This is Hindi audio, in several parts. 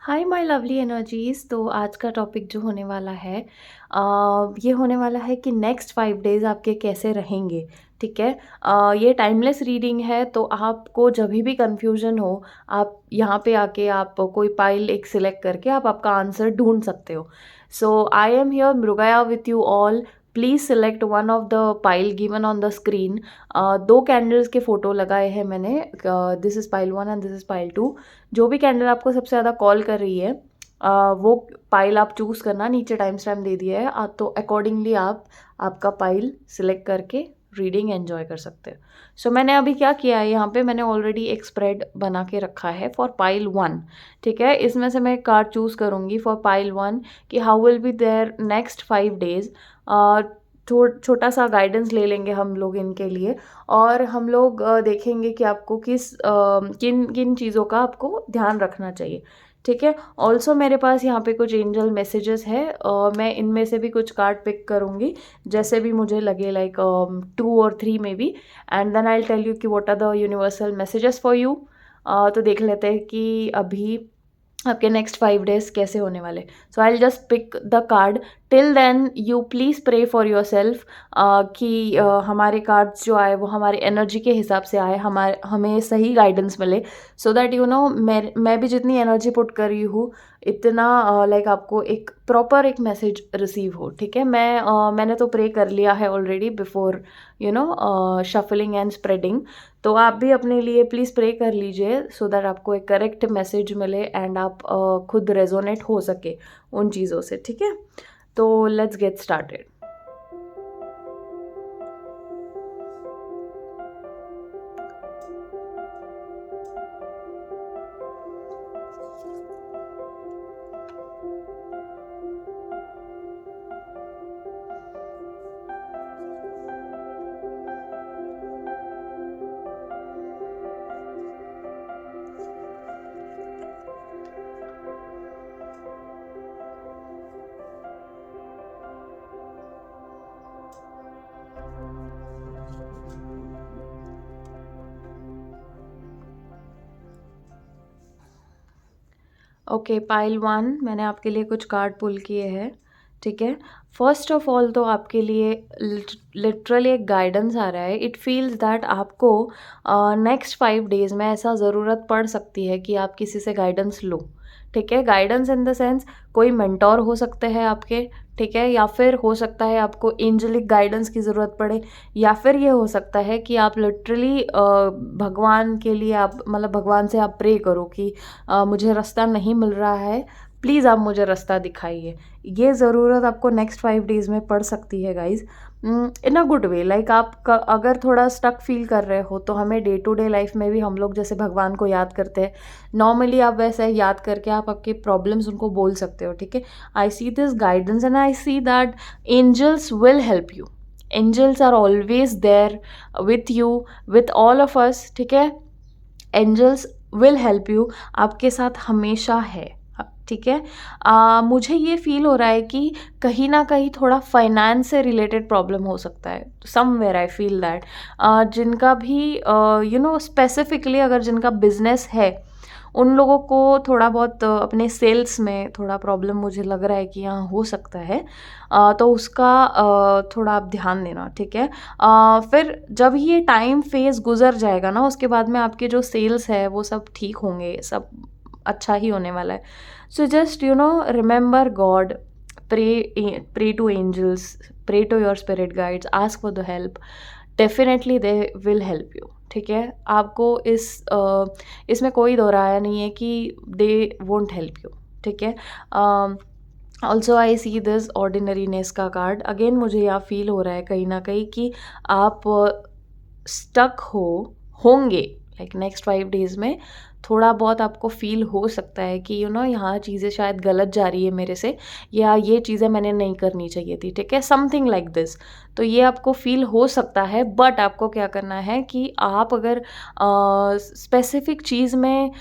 Hi my lovely energies. तो आज का टॉपिक जो होने वाला है ये होने वाला है कि नेक्स्ट 5 डेज आपके कैसे रहेंगे। ठीक है। ये टाइमलेस रीडिंग है, तो आपको जब भी कंफ्यूजन हो आप यहाँ पे आके आप कोई पाइल एक सिलेक्ट करके आप आपका आंसर ढूंढ सकते हो। So I am here Mrigaya with you all. Please select one of the pile given on the screen. दो कैंडल्स के फोटो लगाए हैं मैंने। This is pile 1 and this is pile 2। जो भी कैंडल आपको सबसे ज़्यादा कॉल कर रही है वो पाइल आप चूज़ करना। नीचे टाइम स्टैम्प दे दिया है तो अकॉर्डिंगली आप आपका पाइल सिलेक्ट करके रीडिंग एंजॉय कर सकते हो। सो मैंने अभी क्या किया है, यहाँ पे मैंने ऑलरेडी एक स्प्रेड बना के रखा है फॉर पाइल 1। ठीक है। इसमें से मैं एक कार्ड चूज़ करूँगी फॉर पाइल 1 कि how will be there next 5 days. छोटा सा गाइडेंस ले लेंगे हम लोग इनके लिए, और हम लोग देखेंगे कि आपको किन किन चीज़ों का आपको ध्यान रखना चाहिए। ठीक है। ऑल्सो मेरे पास यहाँ पे कुछ एंजल मैसेजेस है, मैं इनमें से भी कुछ कार्ड पिक करूँगी जैसे भी मुझे लगे, लाइक 2 और 3 में भी। And then I tell you कि what are the universal messages for you. तो देख लेते हैं कि अभी आपके नेक्स्ट 5 डेज कैसे होने वाले। So I just pick the card. Till then you please pray for yourself कि हमारे कार्ड्स जो आए वो हमारी एनर्जी के हिसाब से आए, हमें सही गाइडेंस मिले। सो दैट यू नो मैं भी जितनी एनर्जी पुट कर रही हूँ इतना लाइक आपको एक प्रॉपर एक मैसेज रिसीव हो। ठीक है। मैंने तो प्रे कर लिया है already before shuffling and spreading. तो आप भी अपने लिए प्लीज़ प्रे कर लीजिए सो दैट आपको एक करेक्ट मैसेज मिले एंड आप खुद रेजोनेट हो सके उन चीज़ों से। ठीक है। तो let's get started. Okay, pile 1 मैंने आपके लिए कुछ कार्ड पुल किए हैं। ठीक है। फर्स्ट ऑफ ऑल तो आपके लिए लिटरली एक गाइडेंस आ रहा है। इट फील्स दैट आपको नेक्स्ट 5 डेज में ऐसा ज़रूरत पड़ सकती है कि आप किसी से गाइडेंस लो। ठीक है। गाइडेंस इन द सेंस कोई मेंटोर हो सकते हैं आपके। ठीक है। या फिर हो सकता है आपको एंजलिक गाइडेंस की ज़रूरत पड़े, या फिर ये हो सकता है कि आप लिटरली भगवान के लिए आप मतलब भगवान से आप प्रे करो कि मुझे रास्ता नहीं मिल रहा है, प्लीज़ आप मुझे रास्ता दिखाइए। ये ज़रूरत आपको नेक्स्ट 5 डेज़ में पड़ सकती है guys, in a good way. Like आप अगर थोड़ा स्टक फील कर रहे हो तो हमें डे टू डे लाइफ में भी हम लोग जैसे भगवान को याद करते हैं नॉर्मली, आप वैसे याद करके आप आपके प्रॉब्लम्स उनको बोल सकते हो। ठीक है। I see this guidance and I see that angels will help you. Angels are always there with you, with all of us. ठीक है। एंजल्स विल हेल्प यू, आपके साथ हमेशा है। ठीक है। मुझे ये फील हो रहा है कि कहीं ना कहीं थोड़ा फाइनेंस से रिलेटेड प्रॉब्लम हो सकता है। समवेयर आई फील दैट जिनका भी स्पेसिफिकली अगर जिनका बिजनेस है उन लोगों को थोड़ा बहुत अपने सेल्स में थोड़ा प्रॉब्लम मुझे लग रहा है कि यहाँ हो सकता है। तो उसका थोड़ा आप ध्यान देना। ठीक है। फिर जब ये टाइम फेज गुजर जाएगा ना उसके बाद में आपके जो सेल्स है वो सब ठीक होंगे, सब अच्छा ही होने वाला है। So just remember God, pray to angels, pray to your spirit guides, ask for the help. Definitely they will help you. ठीक है। आपको इसमें कोई दो राय नहीं है कि दे वोंट हेल्प यू। ठीक है। Also I see this ordinariness का कार्ड अगेन। मुझे यहाँ फील हो रहा है कहीं ना कहीं कि आप स्टक होंगे लाइक नेक्स्ट 5 डेज में। थोड़ा बहुत आपको फील हो सकता है कि यहाँ चीज़ें शायद गलत जा रही है मेरे से, या ये चीज़ें मैंने नहीं करनी चाहिए थी। ठीक है। Something like this. तो ये आपको फील हो सकता है, बट आपको क्या करना है कि आप अगर स्पेसिफिक चीज़ में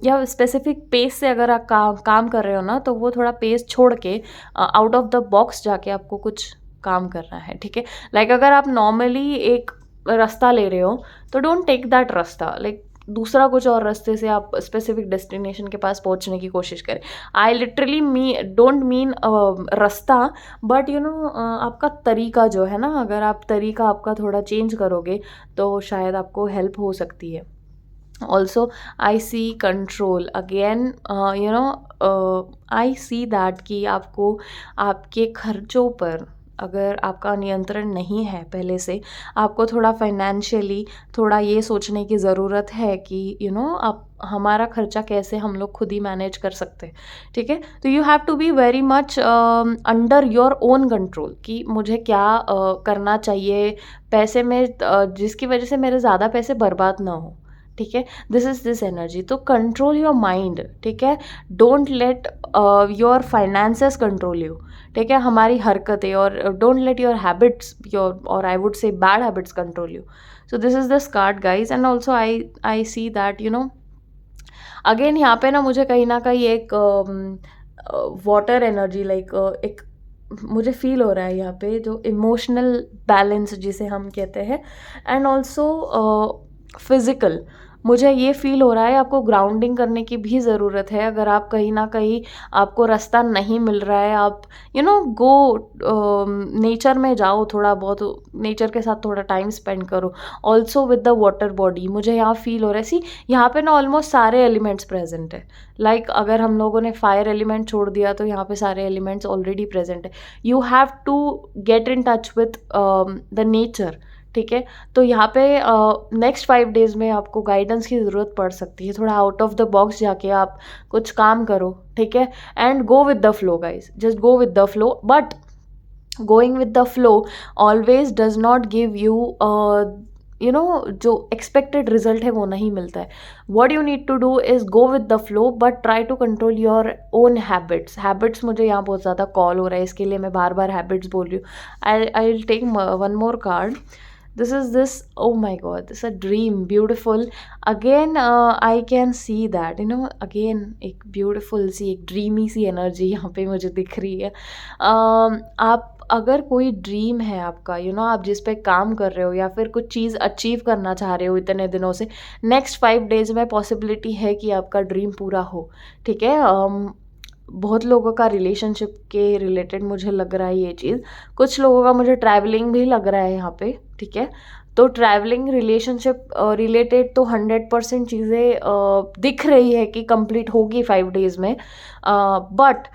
या स्पेसिफिक पेस से अगर आप काम कर रहे हो ना, तो वो थोड़ा पेस छोड़ के आउट ऑफ द बॉक्स जाके आपको कुछ काम करना है। ठीक है। लाइक अगर आप नॉर्मली एक रास्ता ले रहे हो तो डोंट टेक दैट रास्ता। लाइक दूसरा कुछ और रास्ते से आप स्पेसिफिक डेस्टिनेशन के पास पहुंचने की कोशिश करें। आई लिटरली डोंट मीन रास्ता, बट यू नो आपका तरीका जो है ना, अगर आप तरीका आपका थोड़ा चेंज करोगे तो शायद आपको हेल्प हो सकती है। Also I see control again, you know I see that कि आपको आपके खर्चों पर अगर आपका नियंत्रण नहीं है पहले से, आपको थोड़ा फाइनेंशियली थोड़ा ये सोचने की ज़रूरत है कि यू नो आप हमारा खर्चा कैसे हम लोग खुद ही मैनेज कर सकते हैं, ठीक है। तो you have to be very much under your own control कि मुझे क्या करना चाहिए पैसे में, जिसकी वजह से मेरे ज़्यादा पैसे बर्बाद ना हो, ठीक है। This is this energy. तो कंट्रोल योर माइंड, ठीक है। Don't let your finances control you, ठीक है, हमारी हरकतें, और don't let your habits your, और I would say bad habits control you. So this is this card guys. And also I see that you know again यहाँ पे ना मुझे कहीं ना कहीं एक वाटर एनर्जी लाइक एक मुझे फील हो रहा है यहाँ पे, जो इमोशनल बैलेंस जिसे हम कहते हैं, एंड ऑल्सो फिज़िकल मुझे ये फील हो रहा है आपको ग्राउंडिंग करने की भी ज़रूरत है। अगर आप कहीं ना कहीं आपको रास्ता नहीं मिल रहा है, आप यू नो गो नेचर में जाओ, थोड़ा बहुत नेचर के साथ थोड़ा टाइम स्पेंड करो। Also with the water body मुझे यहाँ फील हो रहा है, सी यहाँ पे ना ऑलमोस्ट सारे एलिमेंट्स प्रेजेंट है। लाइक अगर हम लोगों ने फायर एलिमेंट छोड़ दिया तो यहाँ पे सारे एलिमेंट्स ऑलरेडी प्रेजेंट है। You have to get in touch with the nature, ठीक है। तो यहाँ पे नेक्स्ट 5 डेज़ में आपको गाइडेंस की ज़रूरत पड़ सकती है। थोड़ा आउट ऑफ द बॉक्स जाके आप कुछ काम करो, ठीक है। And go with the flow guys, just go with the flow. But going with the flow always does not give you you know जो एक्सपेक्टेड रिजल्ट है वो नहीं मिलता है। What you need to do is go with the flow, but try to control your own habits मुझे यहाँ बहुत ज़्यादा कॉल हो रहा है, इसके लिए मैं बार बार हैबिट्स बोल रही हूँ। I will take one more card. This is this, oh my god, this is a dream, beautiful. Again I can see that you know again एक beautiful सी एक dreamy सी energy यहाँ पे मुझे दिख रही है। आप अगर कोई ड्रीम है आपका, यू नो आप जिस पे काम कर रहे हो या फिर कुछ चीज़ अचीव करना चाह रहे हो इतने दिनों से, नेक्स्ट 5 डेज़ में पॉसिबिलिटी है कि आपका ड्रीम पूरा हो, ठीक है। बहुत लोगों का रिलेशनशिप के रिलेटेड मुझे लग रहा है ये चीज़, कुछ लोगों का मुझे ट्रैवलिंग भी लग रहा है यहाँ पे, ठीक है। तो ट्रैवलिंग रिलेशनशिप रिलेटेड तो 100% चीज़ें दिख रही है कि कंप्लीट होगी 5 डेज़ में। बट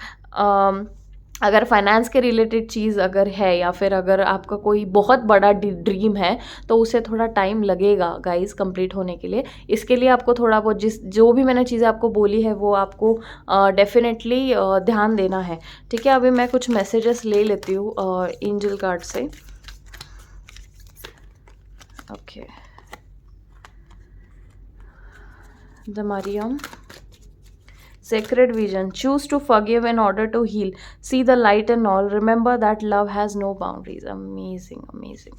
अगर फाइनेंस के रिलेटेड चीज़ अगर है या फिर अगर आपका कोई बहुत बड़ा ड्रीम है तो उसे थोड़ा टाइम लगेगा गाइस कंप्लीट होने के लिए। इसके लिए आपको थोड़ा बहुत जो भी मैंने चीज़ें आपको बोली है वो आपको डेफिनेटली ध्यान देना है, ठीक है। अभी मैं कुछ मैसेजेस ले लेती हूँ एंजल कार्ड से। Okay, the Mariam, sacred vision, choose to forgive in order to heal, see the light in all, remember that love has no boundaries. Amazing, amazing.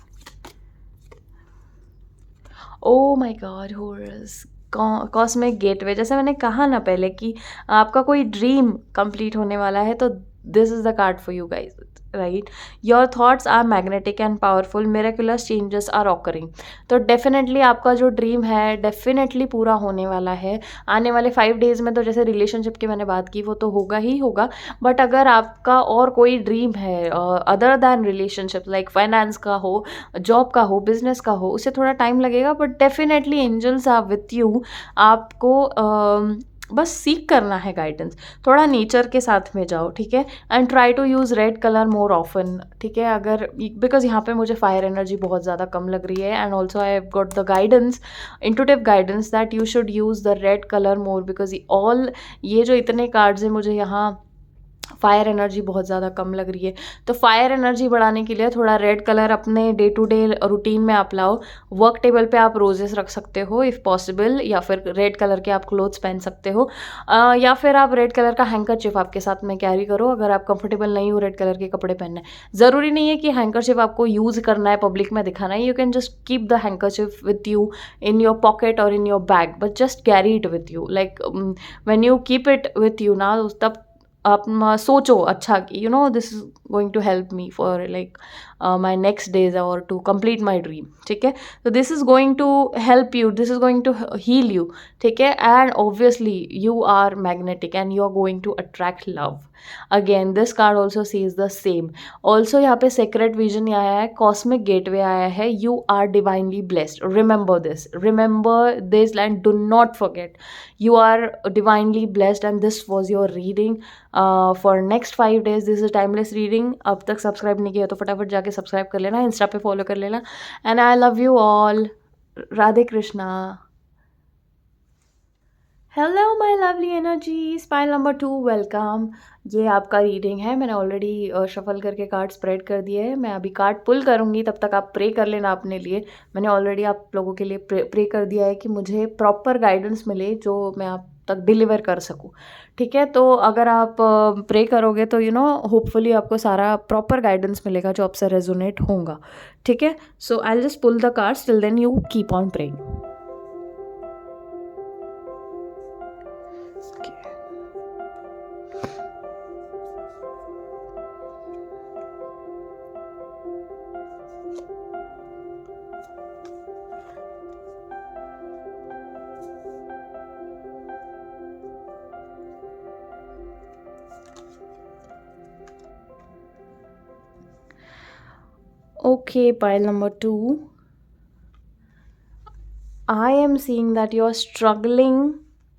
Oh my god, Horus, cosmic gateway. जैसे मैंने कहा ना पहले कि आपका कोई ड्रीम कंप्लीट होने वाला है, तो this is the card for you guys, right. Your thoughts are magnetic and powerful, miraculous changes are occurring. तो डेफिनेटली आपका जो ड्रीम है डेफिनेटली पूरा होने वाला है आने वाले 5 डेज़ में। तो जैसे रिलेशनशिप की मैंने बात की वो तो होगा ही होगा, बट अगर आपका और कोई ड्रीम है other than relationship, like finance का हो, जॉब का हो, बिजनेस का हो, उसे थोड़ा टाइम लगेगा, but definitely angels are with you. आपको बस सीख करना है गाइडेंस, थोड़ा नेचर के साथ में जाओ, ठीक है। And try to use red colour more often, ठीक है। अगर बिकॉज यहाँ पे मुझे फायर एनर्जी बहुत ज़्यादा कम लग रही है, and also I have got the guidance, intuitive guidance that you should use the red colour more, because all ये जो इतने कार्ड्स हैं मुझे यहाँ फायर एनर्जी बहुत ज़्यादा कम लग रही है। तो फायर एनर्जी बढ़ाने के लिए थोड़ा रेड कलर अपने डे टू डे रूटीन में आप लाओ। वर्क टेबल पे आप रोजेस रख सकते हो इफ़ पॉसिबल, या फिर रेड कलर के आप क्लोथ्स पहन सकते हो, या फिर आप रेड कलर का हैंकरचिफ आपके साथ में कैरी करो अगर आप कंफर्टेबल नहीं हो रेड कलर के कपड़े पहनने। ज़रूरी नहीं है कि हैंकरचिफ आपको यूज़ करना है, पब्लिक में दिखाना है। You can just keep the handkerchief with you in your pocket और in your bag, but just carry it with you. Like when you keep it with you ना, तब आप सोचो अच्छा कि you know this is going to help me for like my next days or to complete my dream. ठीक है, so this is going to help you, this is going to heal you. ठीक है, and obviously you are magnetic and you are going to attract love. Again this card also says the same. Also यहाँ पे सेक्रेट विजन आया है, कॉस्मिक गेटवे आया है, you are divinely blessed. Remember this and do not forget, you are divinely blessed and this was your reading for next 5 days. this is timeless reading. अब तक सब्सक्राइब नहीं किया तो फटाफट जाके सब्सक्राइब कर लेना, इंस्टा पे फॉलो कर लेना. And I love you all. Radhe Krishna. Hello my lovely energy. स्पाइल number 2, welcome. ये आपका रीडिंग है. मैंने ऑलरेडी शफल करके कार्ड स्प्रेड कर दिए है. मैं अभी कार्ड पुल करूँगी, तब तक आप प्रे कर लेना अपने लिए. मैंने ऑलरेडी आप लोगों के लिए प्रे कर दिया है कि मुझे प्रॉपर गाइडेंस मिले जो मैं आप तक डिलीवर कर सकूँ. ठीक है, तो अगर आप प्रे करोगे तो होपफुली आपको सारा प्रॉपर गाइडेंस मिलेगा जो आपसे रेजोनेट होगा. ठीक है, so I will just pull the cards, till then you keep on praying. Okay, pile number 2. I am seeing that you are struggling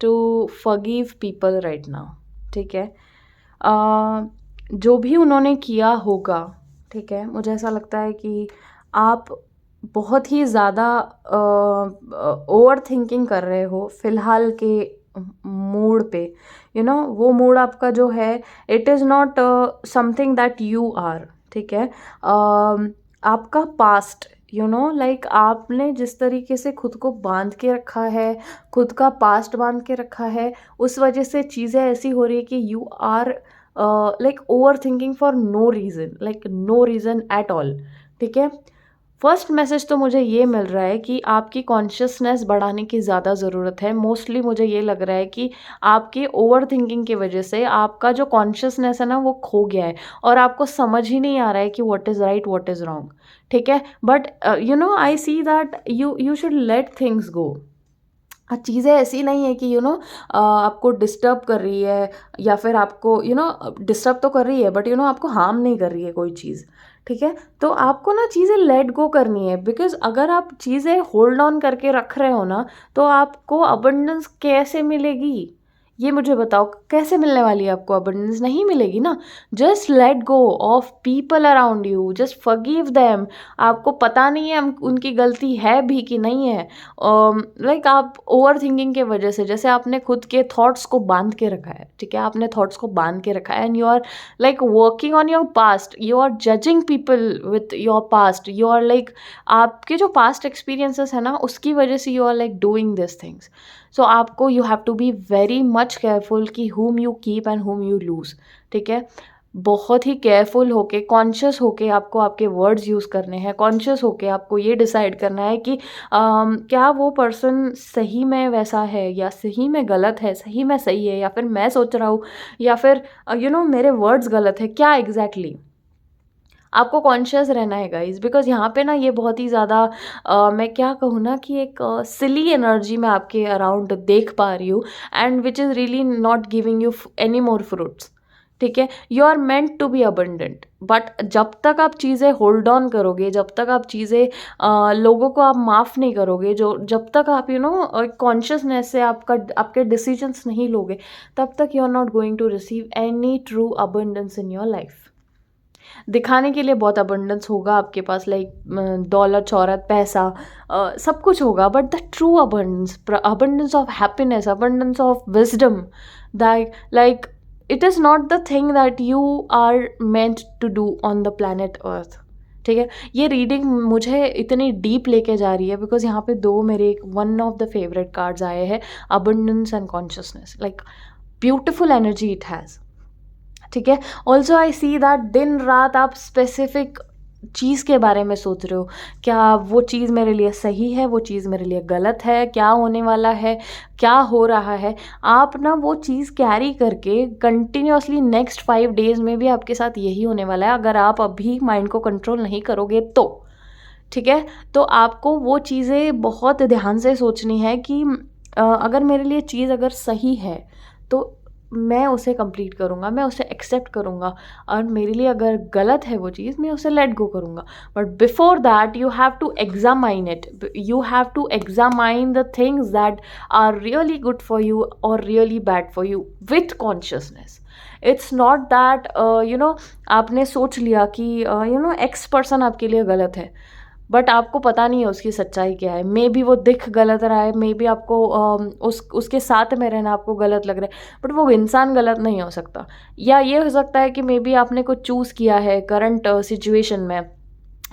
to forgive people right now. ठीक है, जो भी उन्होंने किया होगा, ठीक है, मुझे ऐसा लगता है कि आप बहुत ही ज़्यादा ओवर थिंकिंग कर रहे हो फ़िलहाल के मूड पे. वो मूड आपका जो है, it is not something that you are. ठीक है, आपका पास्ट लाइक आपने जिस तरीके से खुद को बांध के रखा है, खुद का पास्ट बांध के रखा है, उस वजह से चीज़ें ऐसी हो रही है कि you are like overthinking for no reason, like no reason at all. ठीक है, फर्स्ट मैसेज तो मुझे ये मिल रहा है कि आपकी कॉन्शियसनेस बढ़ाने की ज़्यादा ज़रूरत है. मोस्टली मुझे ये लग रहा है कि आपके ओवर थिंकिंग की वजह से आपका जो कॉन्शियसनेस है ना वो खो गया है और आपको समझ ही नहीं आ रहा है कि what is right what is wrong. ठीक है, but I see that you should let things go. चीज़ें ऐसी नहीं है कि आपको डिस्टर्ब कर रही है या फिर आपको डिस्टर्ब तो कर रही है बट आपको हार्म नहीं कर रही है कोई चीज़. ठीक है, तो आपको ना चीज़ें लेट गो करनी है, बिकॉज अगर आप चीज़ें होल्ड ऑन करके रख रहे हो ना तो आपको अबंडेंस कैसे मिलेगी, ये मुझे बताओ. कैसे मिलने वाली है आपको अबंडेंस? नहीं मिलेगी ना. Just let go of people around you, just forgive them. आपको पता नहीं है उनकी गलती है भी कि नहीं है. लाइक आप ओवर थिंकिंग के वजह से, जैसे आपने खुद के थॉट्स को बांध के रखा है. ठीक है, आपने थॉट्स को बांध के रखा है and you are like working on your past, you are judging people with your past, you are like आपके जो पास्ट एक्सपीरियंसेस है ना उसकी वजह से you are like doing this things. So आपको you have to be very much careful कि whom you keep and whom you lose. ठीक है, बहुत ही केयरफुल होके, कॉन्शियस होके आपको आपके वर्ड्स यूज़ करने हैं. कॉन्शियस होके आपको ये डिसाइड करना है कि क्या वो पर्सन सही में वैसा है या सही में गलत है, सही में सही है या फिर मैं सोच रहा हूँ या फिर मेरे वर्ड्स गलत है, क्या एग्जैक्टली आपको कॉन्शियस रहना है गाइज. बिकॉज यहाँ पे ना ये बहुत ही ज़्यादा मैं क्या कहूँ ना कि एक सिली एनर्जी मैं आपके अराउंड देख पा रही हूँ and which is really not giving you any more fruits. ठीक है, you are meant to be abundant, but जब तक आप चीज़ें होल्ड ऑन करोगे, जब तक आप चीज़ें लोगों को आप माफ़ नहीं करोगे, जब तक आप कॉन्शियसनेस से आपके डिसीजंस नहीं लोगे, तब तक you are not going to receive any true abundance in your life. दिखाने के लिए बहुत अबंडेंस होगा आपके पास, लाइक दौलत, शौहरत, पैसा, सब कुछ होगा, but the true abundance of happiness, abundance of wisdom, that like it is not the thing that you are meant to do on the planet Earth. ठीक है, ये रीडिंग मुझे इतनी डीप लेके जा रही है बिकॉज यहाँ पे दो मेरे one of the favourite cards आए हैं, abundance and consciousness. Like beautiful energy it has. ठीक है, ऑल्सो आई सी दैट दिन रात आप स्पेसिफिक चीज़ के बारे में सोच रहे हो, क्या वो चीज़ मेरे लिए सही है, वो चीज़ मेरे लिए गलत है, क्या होने वाला है, क्या हो रहा है, आप ना वो चीज़ कैरी करके कंटिन्यूअसली नेक्स्ट 5 डेज़ में भी आपके साथ यही होने वाला है, अगर आप अभी माइंड को कंट्रोल नहीं करोगे तो। ठीक है? तो आपको वो चीज़ें बहुत ध्यान से सोचनी है कि अगर मेरे लिए चीज़ अगर सही है, तो मैं उसे कंप्लीट करूँगा, मैं उसे एक्सेप्ट करूँगा, और मेरे लिए अगर गलत है वो चीज़, मैं उसे लेट गो करूँगा। But before that you have to examine it, you have to examine the things that are really good for you और really bad for you with consciousness. It's not that आपने सोच लिया कि एक्स पर्सन आपके लिए गलत है, बट आपको पता नहीं है उसकी सच्चाई क्या है। मे बी वो दिख गलत रहा है, मे बी आपको उसके साथ में रहना आपको गलत लग रहा है, बट वो इंसान गलत नहीं हो सकता। या ये हो सकता है कि मे बी आपने कुछ चूज़ किया है करंट सिचुएशन में,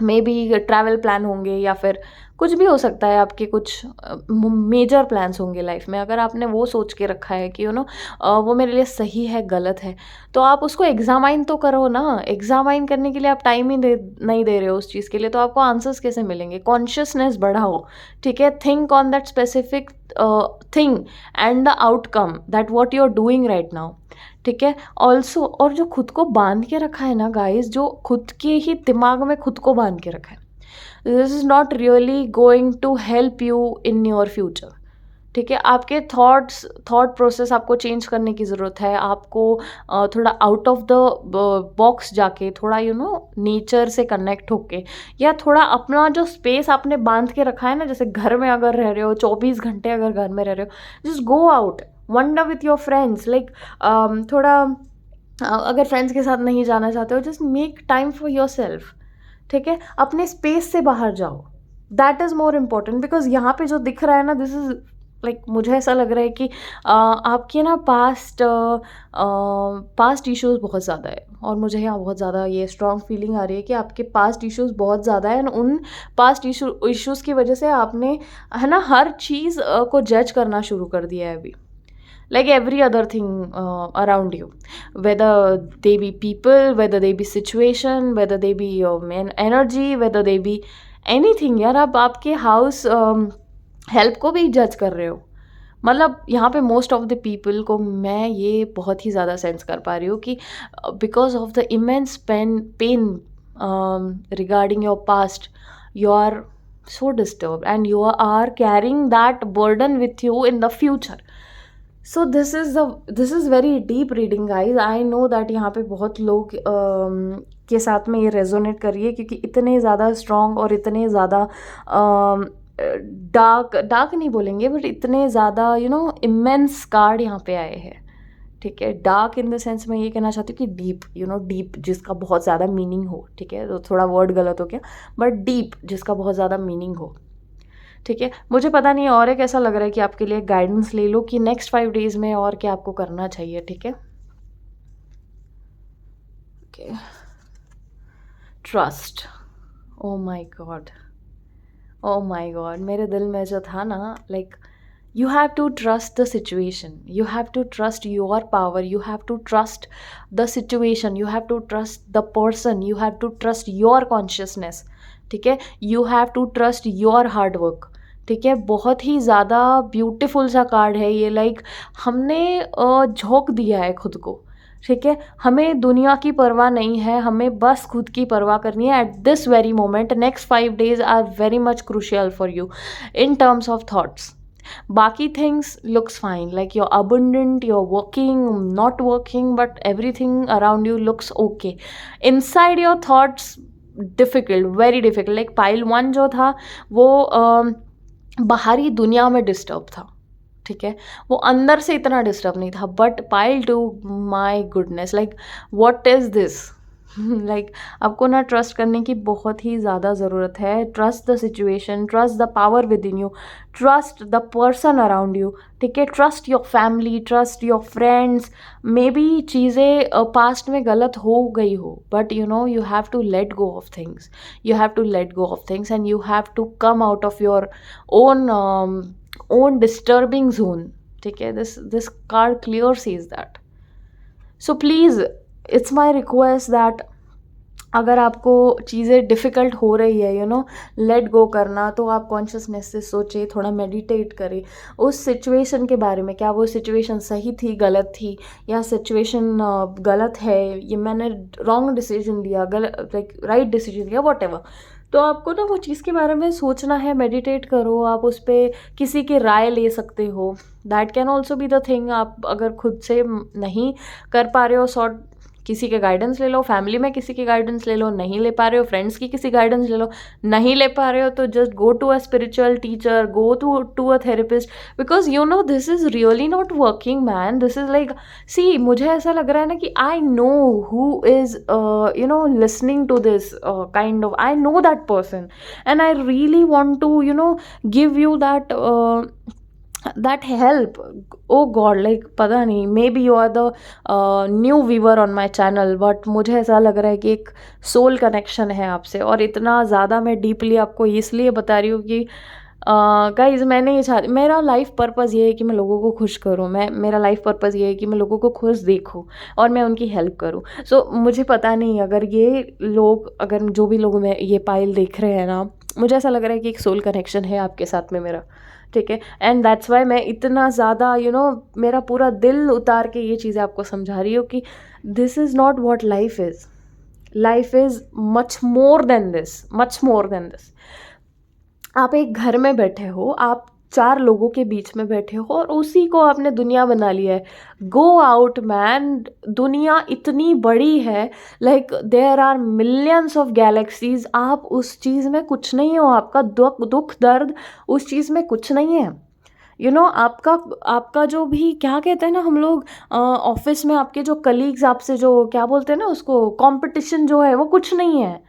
मे बी ट्रैवल प्लान होंगे या फिर कुछ भी हो सकता है, आपके कुछ मेजर प्लान्स होंगे लाइफ में। अगर आपने वो सोच के रखा है कि वो मेरे लिए सही है गलत है, तो आप उसको एग्जामाइन तो करो ना। एग्जामाइन करने के लिए आप टाइम ही नहीं दे रहे हो उस चीज़ के लिए, तो आपको आंसर्स कैसे मिलेंगे? कॉन्शियसनेस बढ़ाओ, ठीक है? Think on that specific thing and the outcome that what you are doing right now, ठीक है? ऑल्सो, और जो खुद को बांध के रखा है ना गाइज, जो खुद के ही दिमाग में खुद को बांध के रखा है, this is not really going to help you in your future. ठीक है? आपके थॉट प्रोसेस आपको चेंज करने की ज़रूरत है। आपको थोड़ा आउट ऑफ द बॉक्स जाके, थोड़ा नेचर से कनेक्ट होके, या थोड़ा अपना जो स्पेस आपने बांध के रखा है ना, जैसे घर में अगर रह रहे हो 24 घंटे, अगर घर में रह रहे हो, just go out, wonder with your friends, like थोड़ा अगर फ्रेंड्स के साथ नहीं जाना चाहते हो, just make time for your self. ठीक है? अपने स्पेस से बाहर जाओ, that is more important. Because यहाँ पे जो दिख रहा है ना, दिस इज़ लाइक मुझे ऐसा लग रहा है कि आपके ना पास्ट इश्यूज बहुत ज़्यादा है, और मुझे यहाँ बहुत ज़्यादा ये स्ट्रॉन्ग फीलिंग आ रही है कि आपके पास्ट इश्यूज बहुत ज़्यादा है, उन पास्ट इश्यूज़ की वजह से आपने, है ना, हर चीज़ को जज करना शुरू कर दिया है अभी, like every other thing around you, whether they be people, whether they be situation, whether they be energy, whether they be anything। यार आप आपके हाउस हेल्प को भी जज कर रहे हो। मतलब यहाँ पे मोस्ट ऑफ द पीपल को मैं ये बहुत ही ज़्यादा सेंस कर पा रही हूँ कि because of the immense pain regarding your past, you are so disturbed and you are carrying that burden with you in the future। So this is very deep reading guys. I know that यहाँ पे बहुत लोग के साथ में ये रेजोनेट करिए, क्योंकि इतने ज़्यादा स्ट्रॉन्ग और इतने ज़्यादा डार्क नहीं बोलेंगे, बट इतने ज़्यादा इमेंस कार्ड यहाँ पे आए हैं। ठीक है? डार्क इन द सेंस मैं ये कहना चाहती हूँ कि डीप, डीप जिसका बहुत ज़्यादा मीनिंग हो। ठीक है? तो थोड़ा वर्ड गलत हो गया, बट डीप जिसका बहुत ज़्यादा मीनिंग हो। ठीक है? मुझे पता नहीं, और एक ऐसा लग रहा है कि आपके लिए गाइडेंस ले लो कि नेक्स्ट 5 डेज़ में और क्या आपको करना चाहिए। ठीक है? Okay, trust. Oh my God, oh my God, मेरे दिल में जो था ना, like you have to trust the situation, you have to trust your power, you have to trust the situation, you have to trust the person, you have to trust your consciousness। ठीक है? you have to trust your hard work। ठीक है? बहुत ही ज़्यादा ब्यूटीफुल सा कार्ड है ये, लाइक हमने झोंक दिया है खुद को। ठीक है? हमें दुनिया की परवाह नहीं है, हमें बस खुद की परवाह करनी है at this very moment. Next 5 days are very much crucial for you in terms of thoughts. Baki things looks fine, like you're abundant, you're working, not working, but everything around you looks okay। Inside your thoughts difficult, very difficult। like pile 1 जो था वो बाहरी दुनिया में डिस्टर्ब था। ठीक है? वो अंदर से इतना डिस्टर्ब नहीं था, but pile 2, my goodness, like what is this. Like आपको ना ट्रस्ट करने की बहुत ही ज़्यादा ज़रूरत है। Trust the situation, trust the power within you, trust the person around you. ठीक है? Trust your family, trust your friends. Maybe चीज़ें पास्ट में गलत हो गई हो, but you have to let go of things, you have to let go of things and you have to come out of your own disturbing zone। ठीक है? this card clear says that। so please, it's my request that अगर आपको चीज़ें डिफ़िकल्ट हो रही है लेट गो करना, तो आप कॉन्शियसनेस से सोचें, थोड़ा मेडिटेट करें उस सिचुएशन के बारे में। क्या वो सिचुएशन सही थी, गलत थी, या सिचुएशन गलत है, ये मैंने रॉन्ग डिसीजन लिया, गलत लाइक राइट डिसीजन लिया, वॉट। तो आपको ना वो चीज़ के बारे में सोचना है, मेडिटेट करो, आप उस पर किसी की राय ले सकते हो। That can also be the thing. आप अगर खुद से नहीं कर पा रहे हो सॉर्ट, किसी के गाइडेंस ले लो, फैमिली में किसी की गाइडेंस ले लो, नहीं ले पा रहे हो फ्रेंड्स की किसी गाइडेंस ले लो, नहीं ले पा रहे हो तो just go to a spiritual teacher, go to a therapist, because this is really not working man. This is like, see मुझे ऐसा लग रहा है ना कि I know who is listening to this kind of, I know that person and I really want to give you that help. Oh god, like पता नहीं, maybe you are the new viewer on my channel, but मुझे ऐसा लग रहा है कि एक सोल कनेक्शन है आपसे, और इतना ज़्यादा मैं डीपली आपको इसलिए बता रही हूँ कि गाइज मैंने ये मेरा लाइफ पर्पज़ ये है कि मैं लोगों को खुश करूँ, मेरा लाइफ पर्पज़ ये है कि मैं लोगों को खुश देखूँ और मैं उनकी हेल्प करूँ। सो मुझे पता नहीं, अगर ये लोग, अगर जो भी लोग मैं ये पायल देख रहे हैं ना, मुझे ऐसा लग रहा है कि एक सोल कनेक्शन है आपके साथ में मेरा, ठीक है। एंड दैट्स वाई मैं इतना ज़्यादा मेरा पूरा दिल उतार के ये चीज़ें आपको समझा रही हूँ कि this is not what life is. Life is much more than this, much more than this. आप एक घर में बैठे हो, आप 4 लोगों के बीच में बैठे हो और उसी को आपने दुनिया बना लिया है। गो आउट मैन, दुनिया इतनी बड़ी है, like there are millions of galaxies. आप उस चीज़ में कुछ नहीं हो, आपका दुख दर्द उस चीज़ में कुछ नहीं है। आपका आपका जो भी क्या कहते हैं ना हम लोग ऑफिस में, आपके जो कलीग्स आपसे जो क्या बोलते हैं ना, उसको कंपटीशन जो है वो कुछ नहीं है।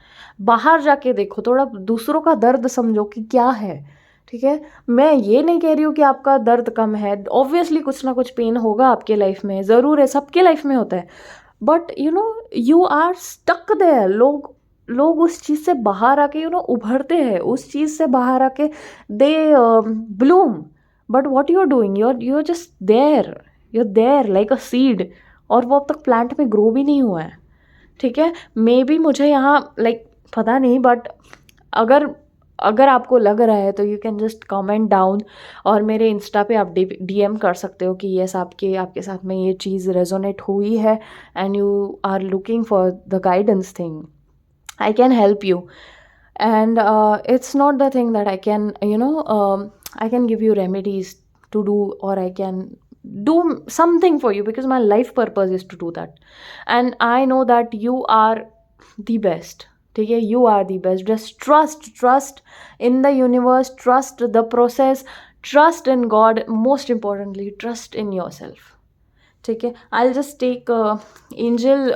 बाहर जाके देखो, थोड़ा दूसरों का दर्द समझो कि क्या है, ठीक है। मैं ये नहीं कह रही हूँ कि आपका दर्द कम है, ऑब्वियसली कुछ ना कुछ पेन होगा आपके लाइफ में, ज़रूर है, सबके लाइफ में होता है, but you are stuck there. लोग उस चीज़ से बाहर आके उभरते हैं, उस चीज़ से बाहर आके they bloom. But what you are doing, you are just there like a seed, और वो अब तक प्लांट में ग्रो भी नहीं हुआ है, ठीक है। मे बी मुझे यहाँ लाइक पता नहीं, बट अगर अगर आपको लग रहा है तो you can just comment down, और मेरे इंस्टा पे आप डीएम कर सकते हो कि येस आपके साथ में ये चीज़ रेजोनेट हुई है and you are looking for the guidance thing. I can help you, and it's not the thing that I can I can give you remedies to do, or I can do something for you, because my life purpose is to do that, and I know that you are the best, okay? You are the best. Just trust in the universe, trust the process, trust in God, most importantly trust in yourself, ठीक है। I just take angel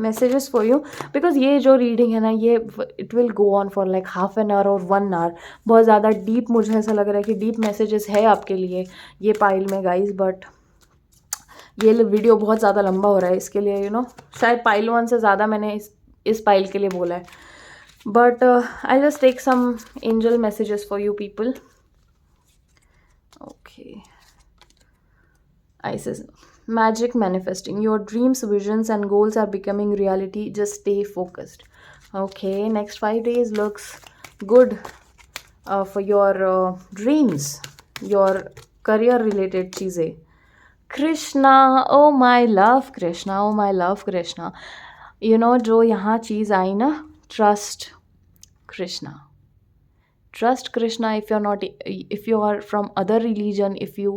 messages for you, because ये जो रीडिंग है ना, ये it will go on for like half an hour और 1 आवर। बहुत ज़्यादा डीप, मुझे ऐसा लग रहा है कि डीप मैसेजेस है आपके लिए ये पाइल में गाइज, बट ये वीडियो बहुत ज़्यादा लंबा हो रहा है, इसके लिए शायद पाइल 1 से ज़्यादा मैंने इस पाइल के लिए बोला है, but I just take some angel messages for you people. Okay, I say magic manifesting, your dreams, visions and goals are becoming reality, just stay focused. Okay, next 5 days looks good for your dreams, your career related cheeze. Krishna, oh my love Krishna, oh my love Krishna, जो यहाँ चीज़ आई ना, trust Krishna. Trust Krishna. If you are from other religion, if you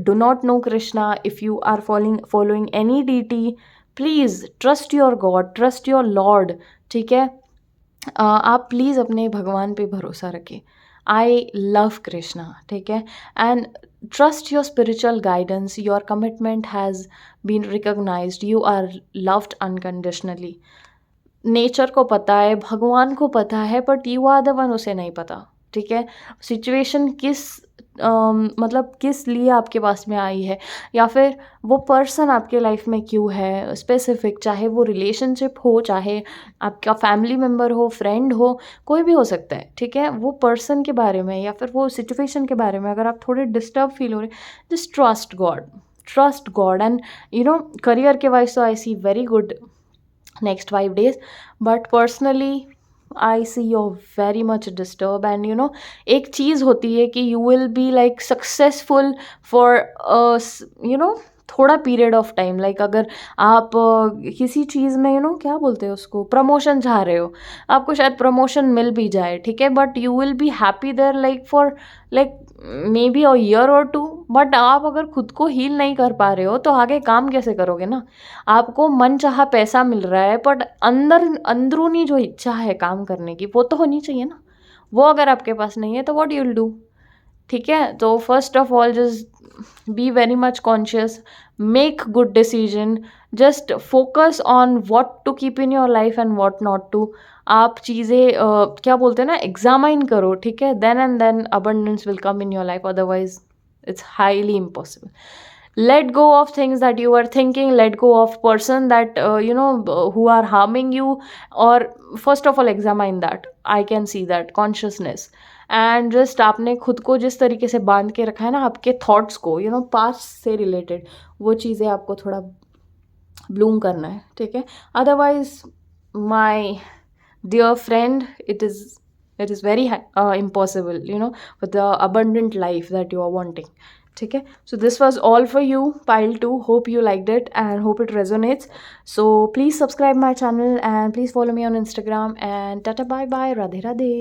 do not know Krishna, if you are following any deity, please trust your God, trust your Lord, ठीक है। आप प्लीज़ अपने भगवान पे भरोसा रखें। आई लव कृष्णा, ठीक है। And trust your spiritual guidance, your commitment has been recognised, you are loved unconditionally. Nature को पता है, भगवान को पता है, but you are the one, उसे नहीं पता, ठीक है। सिचुएशन मतलब किस लिए आपके पास में आई है, या फिर वो पर्सन आपके लाइफ में क्यों है स्पेसिफिक, चाहे वो रिलेशनशिप हो, चाहे आपका फैमिली मेम्बर हो, फ्रेंड हो, कोई भी हो सकता है, ठीक है। वो पर्सन के बारे में या फिर वो सिचुएशन के बारे में अगर आप थोड़े डिस्टर्ब फील हो रहे, just trust God, and career के वाइज तो आई सी very good next 5 days. But personally, I see you're very much disturbed, and एक चीज़ होती है कि you will be like successful for थोड़ा पीरियड ऑफ टाइम, लाइक अगर आप किसी चीज़ में क्या बोलते हैं उसको, प्रमोशन चाह रहे हो, आपको शायद प्रमोशन मिल भी जाए, ठीक है, but you will be happy there like for like maybe a year और टू। बट आप अगर खुद को हील नहीं कर पा रहे हो तो आगे काम कैसे करोगे ना। आपको मन चाहा पैसा मिल रहा है, बट अंदर अंदरूनी जो इच्छा है काम करने की वो तो होनी चाहिए ना। वो अगर आपके पास नहीं है तो व्हाट यू विल डू। ठीक है, तो first of all just be very much conscious, make good decision, just focus on what to keep in your life and what not to. आप चीज़ें क्या बोलते हैं ना, एग्जामाइन करो, ठीक है, then and then abundance will come in your life, otherwise it's highly impossible. Let go of things that you are thinking, let go of person that who are harming you, or first of all examine that. I can see that consciousness, and just आपने खुद को जिस तरीके से बांध के रखा है ना, आपके थॉट्स को पास्ट से रिलेटेड, वो चीज़ें आपको थोड़ा ब्लूम करना है, ठीक है। Otherwise my dear friend, it is very impossible, with the abundant life that you are wanting. ठीक है, so this was all for you, pile 2. Hope you liked it and hope it resonates. So please subscribe my channel and please follow me on Instagram, and tata bye bye, radhe radhe.